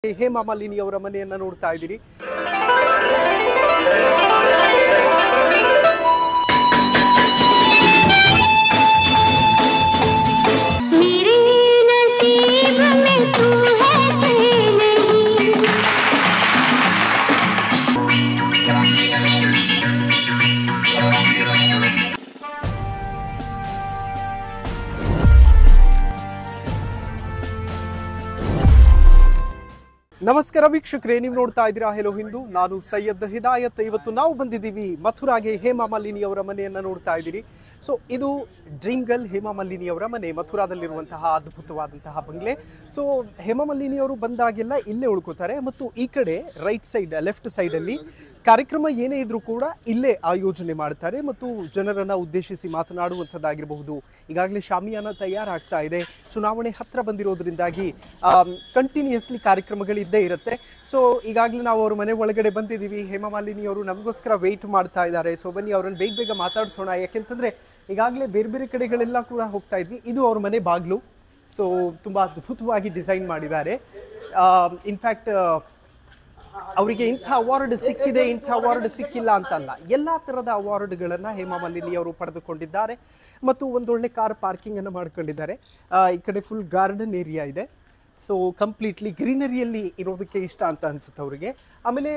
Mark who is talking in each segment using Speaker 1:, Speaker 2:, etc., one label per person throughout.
Speaker 1: ಹೇಮಾ ಮಾಲಿನಿ ಅವರ ಮನೆಯನ್ನ ನೋಡ್ತಾ ಇದ್ದೀರಿ. ನಮಸ್ಕಾರ ವೀಕ್ಷಕರೇ, ನೀವು ನೋಡ್ತಾ ಇದ್ದೀರಾ ಹೆಲೋ ಹಿಂದೂ. ನಾನು ಸೈಯದ್ ಹಿದಾಯತ್. ಇವತ್ತು ನಾವು ಬಂದಿದ್ದೀವಿ ಮಥುರಾಗೆ. ಹೇಮಾ ಮಾಲಿನಿ ಅವರ ಮನೆಯನ್ನ ನೋಡ್ತಾ ಇದ್ದೀರಿ. ಸೊ ಇದು ಡ್ರೀಮ್ ಗರ್ಲ್ ಹೇಮಾ ಮಾಲಿನಿ ಅವರ ಮನೆ, ಮಥುರಾದಲ್ಲಿರುವಂತಹ ಅದ್ಭುತವಾದಂತಹ ಬಂಗ್ಲೆ. ಸೊ ಹೇಮಾ ಮಾಲಿನಿ ಅವರು ಬಂದಾಗೆಲ್ಲ ಇಲ್ಲೇ ಉಳ್ಕೋತಾರೆ ಮತ್ತು ಈ ಕಡೆ ರೈಟ್ ಸೈಡ್ ಲೆಫ್ಟ್ ಸೈಡ್ ಅಲ್ಲಿ ಕಾರ್ಯಕ್ರಮ ಏನೇ ಇದ್ರೂ ಕೂಡ ಇಲ್ಲೇ ಆಯೋಜನೆ ಮಾಡ್ತಾರೆ ಮತ್ತು ಜನರನ್ನ ಉದ್ದೇಶಿಸಿ ಮಾತನಾಡುವಂಥದ್ದಾಗಿರಬಹುದು. ಈಗಾಗಲೇ ಶಾಮಿಯಾನ ತಯಾರಾಗ್ತಾ ಇದೆ. ಚುನಾವಣೆ ಹತ್ರ ಬಂದಿರೋದ್ರಿಂದಾಗಿ ಕಂಟಿನ್ಯೂಸ್ಲಿ ಕಾರ್ಯಕ್ರಮಗಳಿದ್ದೇ ಇರುತ್ತೆ. ಸೊ ಈಗಾಗಲೇ ನಾವು ಅವ್ರ ಮನೆ ಒಳಗಡೆ ಬಂದಿದ್ದೀವಿ. ಹೇಮಾ ಮಾಲಿನಿ ಅವರು ನಮಗೋಸ್ಕರ ವೆಯ್ಟ್ ಮಾಡ್ತಾ ಇದ್ದಾರೆ. ಸೊ ಬನ್ನಿ ಅವ್ರನ್ನ ಬೇಗ ಬೇಗ ಮಾತಾಡ್ಸೋಣ. ಯಾಕೆಂತಂದ್ರೆ ಈಗಾಗಲೇ ಬೇರೆ ಬೇರೆ ಕಡೆಗಳೆಲ್ಲ ಕೂಡ ಹೋಗ್ತಾ ಇದ್ವಿ. ಇದು ಅವ್ರ ಮನೆ ಬಾಗ್ಲು. ಸೊ ತುಂಬಾ ಅದ್ಭುತವಾಗಿ ಡಿಸೈನ್ ಮಾಡಿದ್ದಾರೆ. ಇನ್ಫ್ಯಾಕ್ಟ್ ಅವರಿಗೆ ಇಂಥ ಅವಾರ್ಡ್ ಸಿಕ್ಕಿದೆ, ಇಂಥ ಅವಾರ್ಡ್ ಸಿಕ್ಕಿಲ್ಲ ಅಂತಲ್ಲ, ಎಲ್ಲಾ ತರದ ಅವಾರ್ಡ್ಗಳನ್ನ ಹೇಮಾ ಮಾಲಿನಿ ಅವರು ಪಡೆದುಕೊಂಡಿದ್ದಾರೆ ಮತ್ತು ಒಂದೊಳ್ಳೆ ಕಾರ್ ಪಾರ್ಕಿಂಗ್ ಅನ್ನು ಮಾಡ್ಕೊಂಡಿದ್ದಾರೆ. ಈ ಕಡೆ ಫುಲ್ ಗಾರ್ಡನ್ ಏರಿಯಾ ಇದೆ. ಸೊ ಕಂಪ್ಲೀಟ್ಲಿ ಗ್ರೀನರಿಯಲ್ಲಿ ಇರೋದಕ್ಕೆ ಇಷ್ಟ ಅಂತ ಅನ್ಸುತ್ತೆ ಅವರಿಗೆ. ಆಮೇಲೆ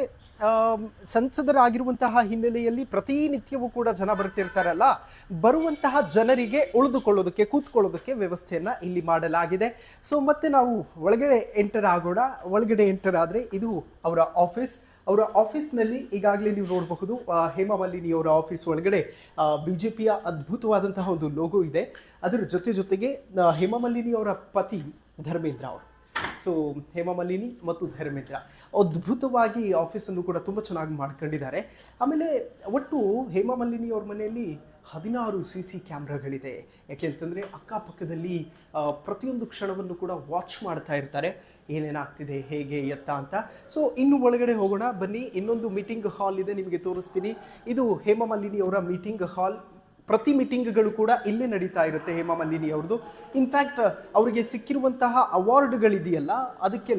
Speaker 1: ಸಂಸದರಾಗಿರುವಂತಹ ಹಿನ್ನೆಲೆಯಲ್ಲಿ ಪ್ರತಿನಿತ್ಯವೂ ಕೂಡ ಜನ ಬರ್ತಿರ್ತಾರಲ್ಲ, ಬರುವಂತಹ ಜನರಿಗೆ ಉಳಿದುಕೊಳ್ಳೋದಕ್ಕೆ ಕೂತ್ಕೊಳ್ಳೋದಕ್ಕೆ ವ್ಯವಸ್ಥೆಯನ್ನ ಇಲ್ಲಿ ಮಾಡಲಾಗಿದೆ. ಸೊ ಮತ್ತೆ ನಾವು ಒಳಗಡೆ ಎಂಟರ್ ಆಗೋಣ. ಒಳಗಡೆ ಎಂಟರ್ ಆದ್ರೆ ಇದು ಅವರ ಆಫೀಸ್. ಅವರ ಆಫೀಸ್ನಲ್ಲಿ ಈಗಾಗಲೇ ನೀವು ನೋಡಬಹುದು ಹೇಮಾ ಮಾಲಿನಿ ಅವರ ಆಫೀಸ್ ಒಳಗಡೆ ಬಿಜೆಪಿಯ ಅದ್ಭುತವಾದಂತಹ ಒಂದು ಲೋಗೋ ಇದೆ. ಅದರ ಜೊತೆಗೆ ಹೇಮಾ ಮಾಲಿನಿ ಅವರ ಪತಿ ಧರ್ಮೇಂದ್ರ ಅವರು. ಸೊ ಹೇಮಾ ಮಾಲಿನಿ ಮತ್ತು ಧರ್ಮೇಂದ್ರ ಅದ್ಭುತವಾಗಿ ಆಫೀಸನ್ನು ಕೂಡ ತುಂಬ ಚೆನ್ನಾಗಿ ಮಾಡ್ಕೊಂಡಿದ್ದಾರೆ. ಆಮೇಲೆ ಒಟ್ಟು ಹೇಮಾ ಮಾಲಿನಿ ಅವ್ರ ಮನೆಯಲ್ಲಿ 16 CC ಕ್ಯಾಮ್ರಾಗಳಿದೆ. ಯಾಕೆಂತಂದರೆ ಅಕ್ಕಪಕ್ಕದಲ್ಲಿ ಪ್ರತಿಯೊಂದು ಕ್ಷಣವನ್ನು ಕೂಡ ವಾಚ್ ಮಾಡ್ತಾ ಇರ್ತಾರೆ, ಏನೇನಾಗ್ತಿದೆ ಹೇಗೆ ಎತ್ತ ಅಂತ. ಸೊ ಇನ್ನು ಒಳಗಡೆ ಹೋಗೋಣ ಬನ್ನಿ. ಇನ್ನೊಂದು ಮೀಟಿಂಗ್ ಹಾಲ್ ಇದೆ, ನಿಮಗೆ ತೋರಿಸ್ತೀನಿ. ಇದು ಹೇಮಾ ಮಾಲಿನಿ ಅವರ ಮೀಟಿಂಗ್ ಹಾಲ್. ಪ್ರತಿ ಮೀಟಿಂಗ್ಗಳು ಕೂಡ ಇಲ್ಲೇ ನಡೀತಾ ಇರುತ್ತೆ ಹೇಮಾ ಮಾಲಿನಿ ಅವ್ರದ್ದು. ಇನ್ಫ್ಯಾಕ್ಟ್ ಅವರಿಗೆ ಸಿಕ್ಕಿರುವಂತಹ ಅವಾರ್ಡ್ಗಳಿದೆಯಲ್ಲ, ಅದಕ್ಕೆ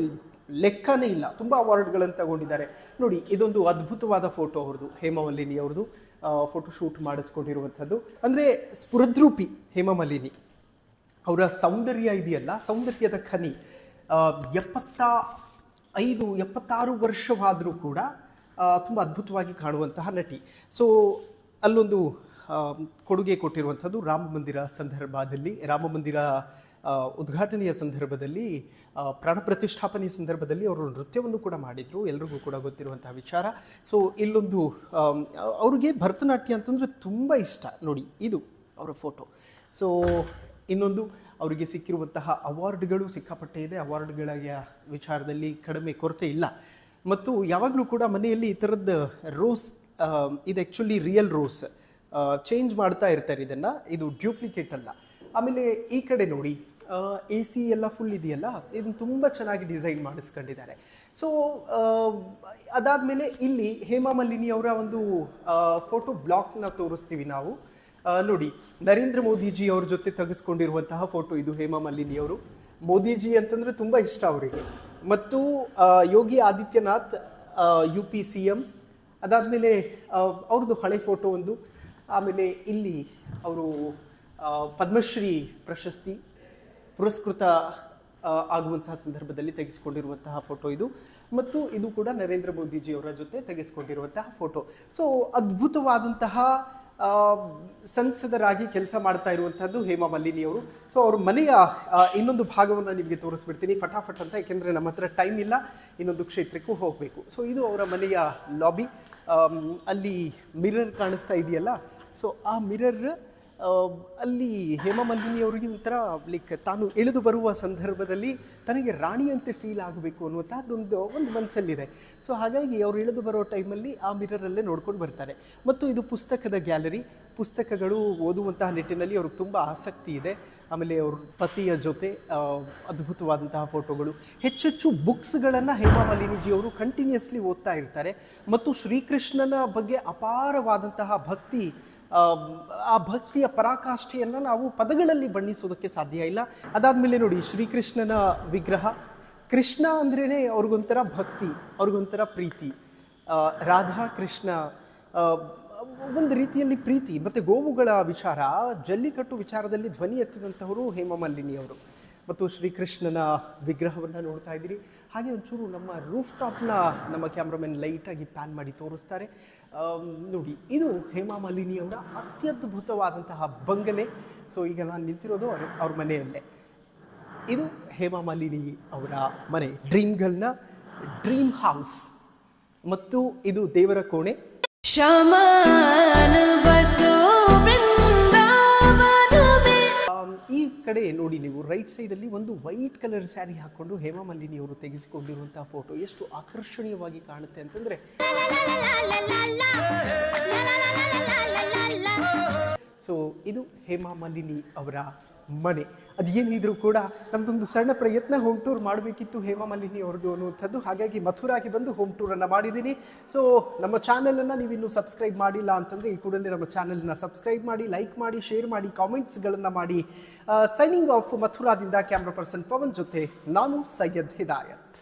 Speaker 1: ಲೆಕ್ಕನೇ ಇಲ್ಲ. ತುಂಬ ಅವಾರ್ಡ್ಗಳನ್ನು ತಗೊಂಡಿದ್ದಾರೆ. ನೋಡಿ, ಇದೊಂದು ಅದ್ಭುತವಾದ ಫೋಟೋ ಅವ್ರದ್ದು, ಹೇಮಾ ಮಾಲಿನಿ ಅವ್ರದ್ದು. ಫೋಟೋ ಶೂಟ್ ಮಾಡಿಸ್ಕೊಂಡಿರುವಂಥದ್ದು. ಅಂದರೆ ಸ್ಫುರದ್ರೂಪಿ ಹೇಮಾ ಮಾಲಿನಿ ಅವರ ಸೌಂದರ್ಯ ಇದೆಯಲ್ಲ, ಸೌಂದರ್ಯದ ಖನಿ. 76 ವರ್ಷವಾದರೂ ಕೂಡ ತುಂಬ ಅದ್ಭುತವಾಗಿ ಕಾಣುವಂತಹ ನಟಿ. ಸೊ ಅಲ್ಲೊಂದು ಕೊಡುಗೆ ಕೊಟ್ಟಿರುವಂಥದ್ದು ರಾಮ ಮಂದಿರ ಸಂದರ್ಭದಲ್ಲಿ, ರಾಮ ಮಂದಿರ ಉದ್ಘಾಟನೆಯ ಸಂದರ್ಭದಲ್ಲಿ, ಪ್ರಾಣ ಪ್ರತಿಷ್ಠಾಪನೆಯ ಸಂದರ್ಭದಲ್ಲಿ ಅವರು ನೃತ್ಯವನ್ನು ಕೂಡ ಮಾಡಿದರು, ಎಲ್ರಿಗೂ ಕೂಡ ಗೊತ್ತಿರುವಂತಹ ವಿಚಾರ. ಸೊ ಇಲ್ಲೊಂದು ಅವ್ರಿಗೆ ಭರತನಾಟ್ಯ ಅಂತಂದರೆ ತುಂಬ ಇಷ್ಟ. ನೋಡಿ, ಇದು ಅವರ ಫೋಟೋ. ಸೊ ಇನ್ನೊಂದು ಅವರಿಗೆ ಸಿಕ್ಕಿರುವಂತಹ ಅವಾರ್ಡ್ಗಳು ಸಿಕ್ಕಾಪಟ್ಟೆ ಇದೆ. ಅವಾರ್ಡ್ಗಳ ವಿಚಾರದಲ್ಲಿ ಕಡಿಮೆ ಕೊರತೆ ಇಲ್ಲ. ಮತ್ತು ಯಾವಾಗಲೂ ಕೂಡ ಮನೆಯಲ್ಲಿ ಈ ಥರದ್ದು ರೋಸ್, ಇದು ಆ್ಯಕ್ಚುಲಿ ರಿಯಲ್ ರೋಸ್, ಚೇಂಜ್ ಮಾಡ್ತಾ ಇರ್ತಾರೆ ಇದನ್ನು, ಇದು ಡ್ಯೂಪ್ಲಿಕೇಟ್ ಅಲ್ಲ. ಆಮೇಲೆ ಈ ಕಡೆ ನೋಡಿ, AC ಎಲ್ಲ ಫುಲ್ ಇದೆಯಲ್ಲ, ಇದನ್ನು ತುಂಬ ಚೆನ್ನಾಗಿ ಡಿಸೈನ್ ಮಾಡಿಸ್ಕೊಂಡಿದ್ದಾರೆ. ಸೊ ಅದಾದಮೇಲೆ ಇಲ್ಲಿ ಹೇಮಾ ಮಾಲಿನಿ ಅವರ ಒಂದು ಫೋಟೋ ಬ್ಲಾಕ್ನ ತೋರಿಸ್ತೀವಿ ನಾವು. ನೋಡಿ, ನರೇಂದ್ರ ಮೋದಿಜಿ ಅವ್ರ ಜೊತೆ ತೆಗೆಸ್ಕೊಂಡಿರುವಂತಹ ಫೋಟೋ ಇದು ಹೇಮಾ ಮಾಲಿನಿ ಅವರು. ಮೋದಿಜಿ ಅಂತಂದರೆ ತುಂಬ ಇಷ್ಟ ಅವರಿಗೆ. ಮತ್ತು ಯೋಗಿ ಆದಿತ್ಯನಾಥ್ UP CM. ಅದಾದಮೇಲೆ ಅವ್ರದ್ದು ಹಳೆ ಫೋಟೋ ಒಂದು. ಆಮೇಲೆ ಇಲ್ಲಿ ಅವರು ಪದ್ಮಶ್ರೀ ಪ್ರಶಸ್ತಿ ಪುರಸ್ಕೃತ ಆಗುವಂತಹ ಸಂದರ್ಭದಲ್ಲಿ ತೆಗೆಸ್ಕೊಂಡಿರುವಂತಹ ಫೋಟೋ ಇದು. ಮತ್ತು ಇದು ಕೂಡ ನರೇಂದ್ರ ಮೋದಿಜಿ ಅವರ ಜೊತೆ ತೆಗೆಸ್ಕೊಂಡಿರುವಂತಹ ಫೋಟೋ. ಸೊ ಅದ್ಭುತವಾದಂತಹ ಸಂಸದರಾಗಿ ಕೆಲಸ ಮಾಡ್ತಾ ಇರುವಂತಹದ್ದು ಹೇಮಾ ಮಾಲಿನಿ ಅವರು. ಸೊ ಅವ್ರ ಮನೆಯ ಇನ್ನೊಂದು ಭಾಗವನ್ನು ನಿಮಗೆ ತೋರಿಸ್ಬಿಡ್ತೀನಿ ಫಟಾಫಟ್ ಅಂತ, ಯಾಕೆಂದರೆ ನಮ್ಮ ಹತ್ರ ಟೈಮ್ ಇಲ್ಲ, ಇನ್ನೊಂದು ಕ್ಷೇತ್ರಕ್ಕೂ ಹೋಗಬೇಕು. ಸೊ ಇದು ಅವರ ಮನೆಯ ಲಾಬಿ. ಅಲ್ಲಿ ಮಿರರ್ ಕಾಣಿಸ್ತಾ ಇದೆಯಲ್ಲ, ಸೊ ಆ ಮಿರರ್ ಅಲ್ಲಿ ಹೇಮಾ ಮಾಲಿನಿ ಅವರಿಗೆ ಒಂಥರ ಲೈಕ್ ತಾನು ಇಳಿದು ಬರುವ ಸಂದರ್ಭದಲ್ಲಿ ತನಗೆ ರಾಣಿಯಂತೆ ಫೀಲ್ ಆಗಬೇಕು ಅನ್ನುವಂಥದ್ದೊಂದು ಮನಸ್ಸಲ್ಲಿದೆ. ಸೊ ಹಾಗಾಗಿ ಅವರು ಇಳಿದು ಬರೋ ಟೈಮಲ್ಲಿ ಆ ಮಿರರಲ್ಲೇ ನೋಡ್ಕೊಂಡು ಬರ್ತಾರೆ. ಮತ್ತು ಇದು ಪುಸ್ತಕದ ಗ್ಯಾಲರಿ. ಪುಸ್ತಕಗಳು ಓದುವಂತಹ ನಿಟ್ಟಿನಲ್ಲಿ ಅವ್ರಿಗೆ ತುಂಬ ಆಸಕ್ತಿ ಇದೆ. ಆಮೇಲೆ ಅವ್ರ ಪತಿಯ ಜೊತೆ ಅದ್ಭುತವಾದಂತಹ ಫೋಟೋಗಳು. ಹೆಚ್ಚೆಚ್ಚು ಬುಕ್ಸ್ಗಳನ್ನು ಹೇಮಾ ಮಾಲಿನಿಜಿ ಅವರು ಕಂಟಿನ್ಯೂಸ್ಲಿ ಓದ್ತಾ ಇರ್ತಾರೆ. ಮತ್ತು ಶ್ರೀಕೃಷ್ಣನ ಬಗ್ಗೆ ಅಪಾರವಾದಂತಹ ಭಕ್ತಿ, ಆ ಭಕ್ತಿಯ ಪರಾಕಾಷ್ಠೆಯನ್ನು ನಾವು ಪದಗಳಲ್ಲಿ ಬಣ್ಣಿಸೋದಕ್ಕೆ ಸಾಧ್ಯ ಇಲ್ಲ. ಅದಾದಮೇಲೆ ನೋಡಿ, ಶ್ರೀಕೃಷ್ಣನ ವಿಗ್ರಹ ಕೃಷ್ಣ ಅಂದ್ರೇ ಅವ್ರಿಗೊಂಥರ ಭಕ್ತಿ, ಅವ್ರಿಗೊಂಥರ ಪ್ರೀತಿ. ರಾಧಾ ಕೃಷ್ಣ ಒಂದು ರೀತಿಯಲ್ಲಿ ಪ್ರೀತಿ. ಮತ್ತು ಗೋವುಗಳ ವಿಚಾರ, ಜಲ್ಲಿಕಟ್ಟು ವಿಚಾರದಲ್ಲಿ ಧ್ವನಿ ಎತ್ತಿದಂಥವರು ಹೇಮಮಾಲಿನಿ ಅವರು. ಮತ್ತು ಶ್ರೀಕೃಷ್ಣನ ವಿಗ್ರಹವನ್ನು ನೋಡ್ತಾ ಇದ್ದೀರಿ. ಹಾಗೆ ಒಂಚೂರು ನಮ್ಮ ರೂಫ್ ಟಾಪ್ನ ನಮ್ಮ ಕ್ಯಾಮ್ರಾಮನ್ ಲೈಟಾಗಿ ಪ್ಯಾನ್ ಮಾಡಿ ತೋರಿಸ್ತಾರೆ. ನೋಡಿ, ಇದು ಹೇಮಮಾಲಿನಿ ಅವರ ಅತ್ಯದ್ಭುತವಾದಂತಹ ಬಂಗಲೆ. ಸೊ ಈಗ ನಾನು ನಿಂತಿರೋದು ಅವ್ರ ಮನೆಯಲ್ಲೇ. ಇದು ಹೇಮಮಾಲಿನಿ ಅವರ ಮನೆ, ಡ್ರೀಮ್ ಗರ್ಲ್ನ ಡ್ರೀಮ್ ಹೌಸ್. ಮತ್ತು ಇದು ದೇವರ ಕೋಣೆ. ಈ ಕಡೆ ನೋಡಿ ನೀವು ರೈಟ್ ಸೈಡಲ್ಲಿ ಒಂದು ವೈಟ್ ಕಲರ್ ಸ್ಯಾರಿ ಹಾಕೊಂಡು ಹೇಮಮಾಲಿನಿ ಅವರು ತೆಗೆಸಿಕೊಂಡಿರುವಂತಹ ಫೋಟೋ ಎಷ್ಟು ಆಕರ್ಷಣೀಯವಾಗಿ ಕಾಣುತ್ತೆ ಅಂತಂದ್ರೆ, ಸೊ ಇದು ಹೇಮಮಾಲಿನಿ ಅವರ ಮನೆ. ಅದೇನಿದ್ರು ಕೂಡ ನಮ್ದೊಂದು ಸಣ್ಣ ಪ್ರಯತ್ನ ಹೋಮ್ ಟೂರ್ ಮಾಡಬೇಕಿತ್ತು ಹೇಮಮಾಲಿನಿ ಅವ್ರದ್ದು ಅನ್ನುವಂಥದ್ದು. ಹಾಗಾಗಿ ಮಥುರಾಗೆ ಬಂದು ಹೋಮ್ ಟೂರನ್ನು ಮಾಡಿದ್ದೀನಿ. ಸೊ ನಮ್ಮ ಚಾನಲನ್ನು ನೀವಿನ್ನೂ ಸಬ್ಸ್ಕ್ರೈಬ್ ಮಾಡಿಲ್ಲ ಅಂತಂದರೆ ಈ ಕೂಡಲೇ ನಮ್ಮ ಚಾನಲನ್ನು ಸಬ್ಸ್ಕ್ರೈಬ್ ಮಾಡಿ, ಲೈಕ್ ಮಾಡಿ, ಶೇರ್ ಮಾಡಿ, ಕಾಮೆಂಟ್ಸ್ಗಳನ್ನು ಮಾಡಿ. ಸೈನಿಂಗ್ ಆಫ್ ಮಥುರಾದಿಂದ ಕ್ಯಾಮ್ರಾ ಪರ್ಸನ್ ಪವನ್ ಜೊತೆ ನಾನು ಸೈಯದ್ ಹಿದಾಯತ್.